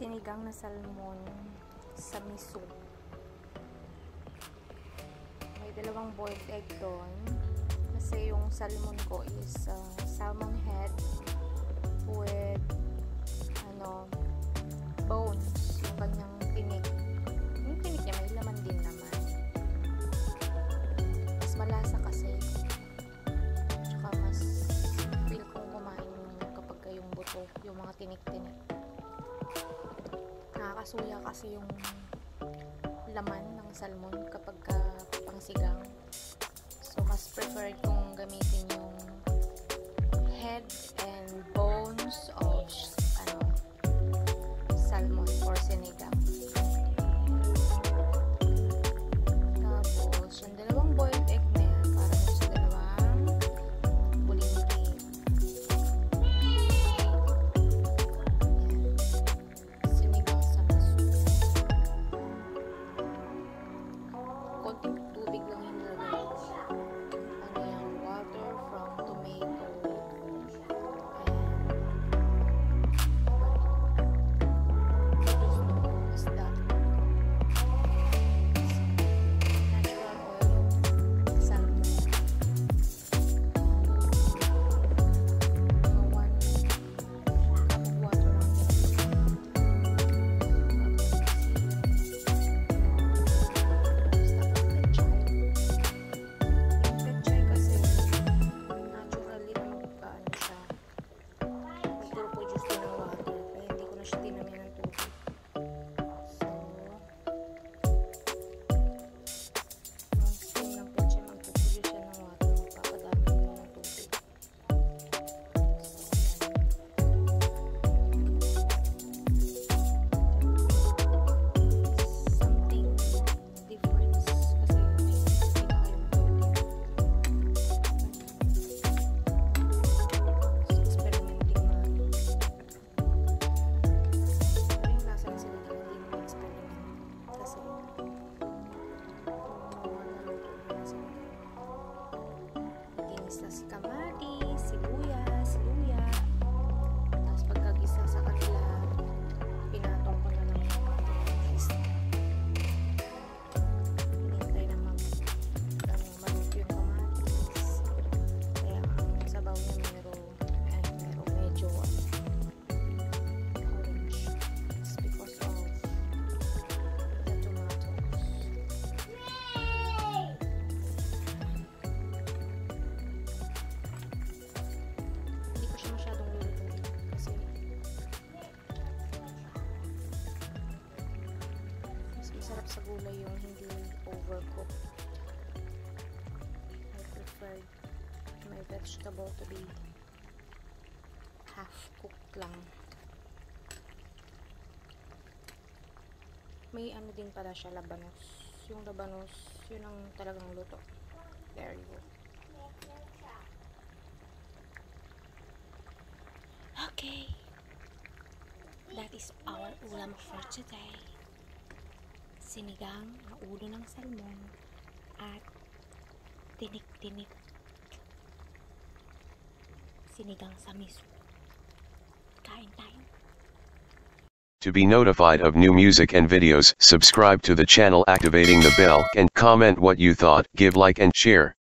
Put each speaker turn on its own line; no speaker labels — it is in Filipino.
sinigang na salmon sa miso. May dalawang boiled egg doon. Kasi yung salmon ko is salmon head with bones. Yung kanyang tinik. Yung tinik niya may laman din naman. Mas malasa kasi. Tsaka mas feel kong kumain kapag yung buto, yung mga tinik-tinik. Nakakasuya kasi yung laman ng salmon kapag pangsigang. So, mas preferred kong gamitin yung head and bones of salmon for sinigang. Tapos, yung dalawang boiled egg na yan, para sa dalawang bulinggi. Sinigang sa miso. Konting tubig lang yung nilagay. Water from tomato and isda. Natural oil of salmon. Mga 1 cup of water lang yun. Pechay kasi naturally naman siya. Nagpo-produce din ng water. Kaya hindi ko na siya dinamihan ng tubig. So, yung steam ng pechay, magpo-produce siya ng water. Magpapadami mo ng tubig. Something different kasi may nakikita kayong coating. Experimenting na. Pero yung lasa ng sinigang hindi mo experiment. Kasi ginis na si kamatis, sibuyas, luya. Tapos pagkagisa sa kanila, pinatong ko na ng rice. Hinintay na maluto yung kamatis. Kaya ang sabaw niya meron medyo orange. It's because of the tomatoes. Hindi ko siya masyadong lulutuin kasi mas masarap sa gulay yung hindi overcooked. I preferred my vegetable to be half cooked lang. May din pala siya, labanos. Yung labanos, yun ang talagang luto. There you go. Okay. That is our ulam for today. Sinigang na ulo ng salmon at tinik-tinik. Sinigang sa miso. Kain tayo.
To be notified of new music and videos, subscribe to the channel activating the bell and comment what you thought, give like and share.